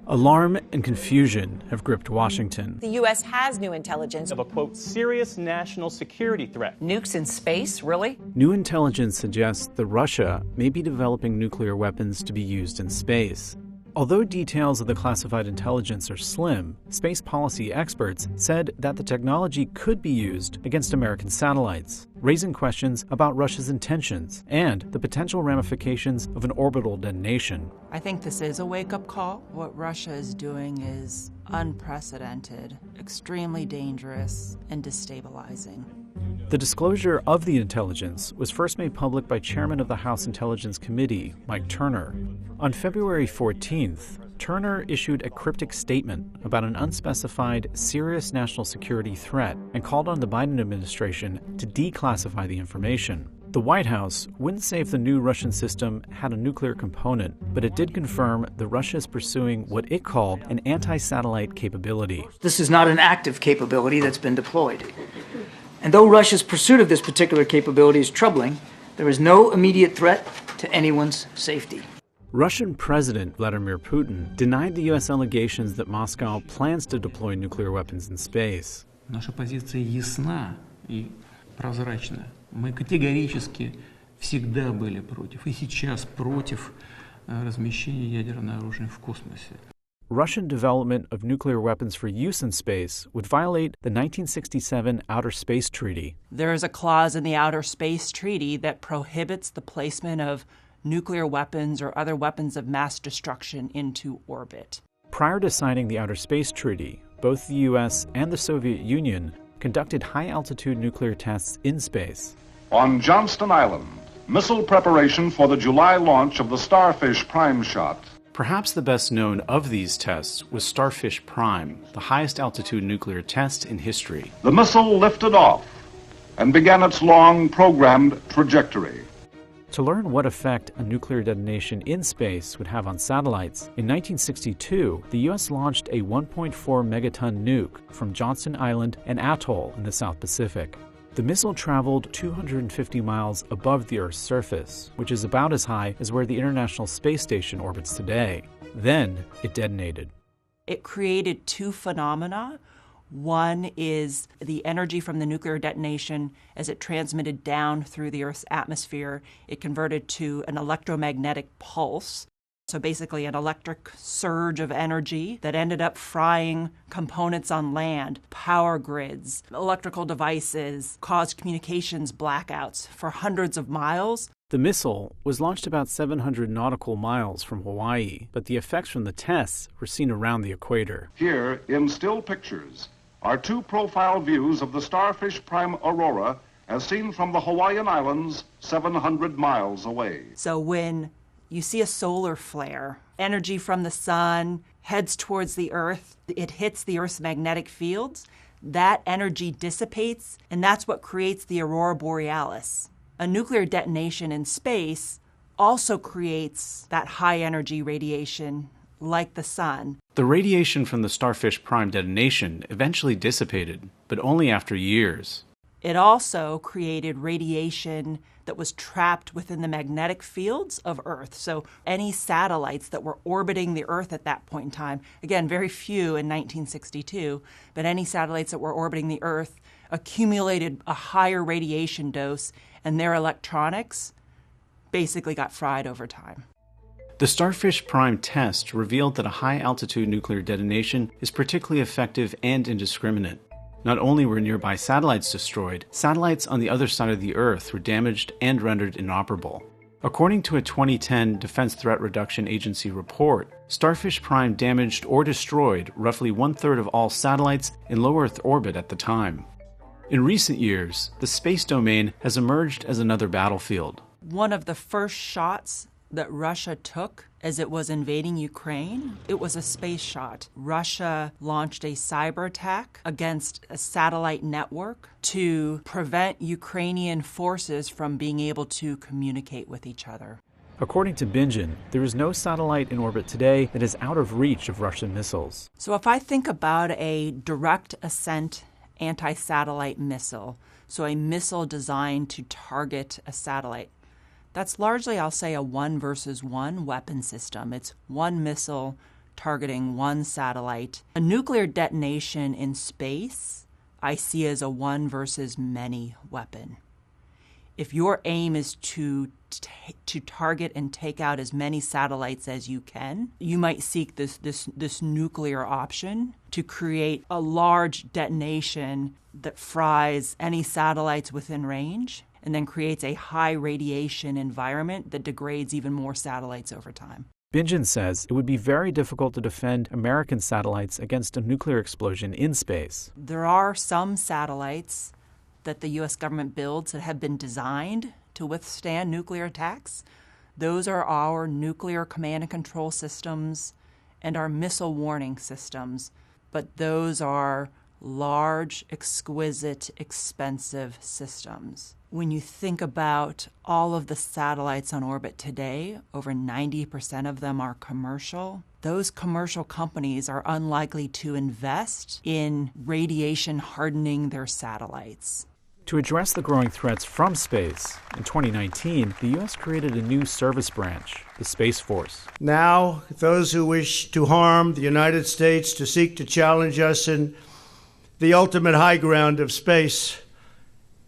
Alarm and confusion have gripped Washington. The U.S. has new intelligence of a, quote, serious national security threat. Nukes in space, really? New intelligence suggests that Russia may be developing nuclear weapons to be used in space. Although details of the classified intelligence are slim, space policy experts said that the technology could be used against American satellites, raising questions about Russia's intentions and the potential ramifications of an orbital detonation. I think this is a wake-up call. What Russia is doing is unprecedented, extremely dangerous, and destabilizing. The disclosure of the intelligence was first made public by Chairman of the House Intelligence Committee, Mike Turner. On February 14th, Turner issued a cryptic statement about an unspecified, serious national security threat and called on the Biden administration to declassify the information. The White House wouldn't say if the new Russian system had a nuclear component, but it did confirm that Russia is pursuing what it called an anti-satellite capability. This is not an active capability that's been deployed. And though Russia's pursuit of this particular capability is troubling, there is no immediate threat to anyone's safety. Russian President Vladimir Putin denied the U.S. allegations that Moscow plans to deploy nuclear weapons in space. Наша позиция ясна и прозрачна. Мы категорически всегда были против, и сейчас против размещения ядерного оружия в космосе. Russian development of nuclear weapons for use in space would violate the 1967 Outer Space Treaty. There is a clause in the Outer Space Treaty that prohibits the placement of nuclear weapons or other weapons of mass destruction into orbit. Prior to signing the Outer Space Treaty, both the U.S. and the Soviet Union conducted high-altitude nuclear tests in space. On Johnston Island, missile preparation for the July launch of the Starfish Prime shot. Perhaps the best known of these tests was Starfish Prime, the highest altitude nuclear test in history. The missile lifted off and began its long programmed trajectory. To learn what effect a nuclear detonation in space would have on satellites, in 1962, the U.S. launched a 1.4 megaton nuke from Johnston Island, an atoll in the South Pacific. The missile traveled 250 miles above the Earth's surface, which is about as high as where the International Space Station orbits today. Then it detonated. It created two phenomena. One is the energy from the nuclear detonation as it transmitted down through the Earth's atmosphere. It converted to an electromagnetic pulse. So basically an electric surge of energy that ended up frying components on land, power grids, electrical devices, caused communications blackouts for hundreds of miles. The missile was launched about 700 nautical miles from Hawaii, but the effects from the tests were seen around the equator. Here, in still pictures, are two profile views of the Starfish Prime aurora as seen from the Hawaiian Islands 700 miles away. So when you see a solar flare, energy from the sun heads towards the Earth, it hits the Earth's magnetic fields, that energy dissipates, and that's what creates the aurora borealis. A nuclear detonation in space also creates that high energy radiation like the sun. The radiation from the Starfish Prime detonation eventually dissipated, but only after years. It also created radiation that was trapped within the magnetic fields of Earth. So any satellites that were orbiting the Earth at that point in time, again, very few in 1962, but any satellites that were orbiting the Earth accumulated a higher radiation dose, and their electronics basically got fried over time. The Starfish Prime test revealed that a high-altitude nuclear detonation is particularly effective and indiscriminate. Not only were nearby satellites destroyed, satellites on the other side of the Earth were damaged and rendered inoperable. According to a 2010 Defense Threat Reduction Agency report, Starfish Prime damaged or destroyed roughly one-third of all satellites in low Earth orbit at the time. In recent years, the space domain has emerged as another battlefield. One of the first shots that Russia took as it was invading Ukraine, it was a space shot. Russia launched a cyber attack against a satellite network to prevent Ukrainian forces from being able to communicate with each other. According to Bingen, there is no satellite in orbit today that is out of reach of Russian missiles. So if I think about a direct ascent anti-satellite missile, so a missile designed to target a satellite, that's largely, I'll say, a one versus one weapon system. It's one missile targeting one satellite. A nuclear detonation in space I see as a one versus many weapon. If your aim is to target and take out as many satellites as you can, you might seek this nuclear option to create a large detonation that fries any satellites within range and then creates a high radiation environment that degrades even more satellites over time. Bingen says it would be very difficult to defend American satellites against a nuclear explosion in space. There are some satellites that the U.S. government builds that have been designed to withstand nuclear attacks. Those are our nuclear command and control systems and our missile warning systems. But those are large, exquisite, expensive systems. When you think about all of the satellites on orbit today, over 90% of them are commercial. Those commercial companies are unlikely to invest in radiation hardening their satellites. To address the growing threats from space, in 2019, the U.S. created a new service branch, the Space Force. Now, those who wish to harm the United States, to seek to challenge us in the ultimate high ground of space,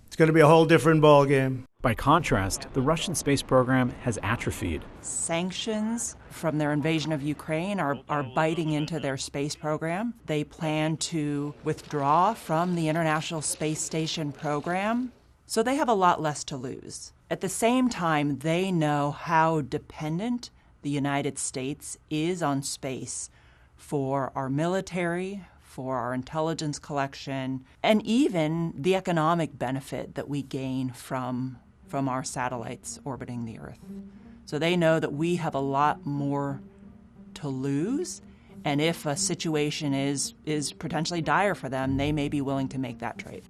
it's going to be a whole different ballgame. By contrast, the Russian space program has atrophied. Sanctions from their invasion of Ukraine are biting into their space program. They plan to withdraw from the International Space Station program, so they have a lot less to lose. At the same time, they know how dependent the United States is on space for our military, for our intelligence collection, and even the economic benefit that we gain from our satellites orbiting the Earth. So they know that we have a lot more to lose, and if a situation is potentially dire for them, they may be willing to make that trade.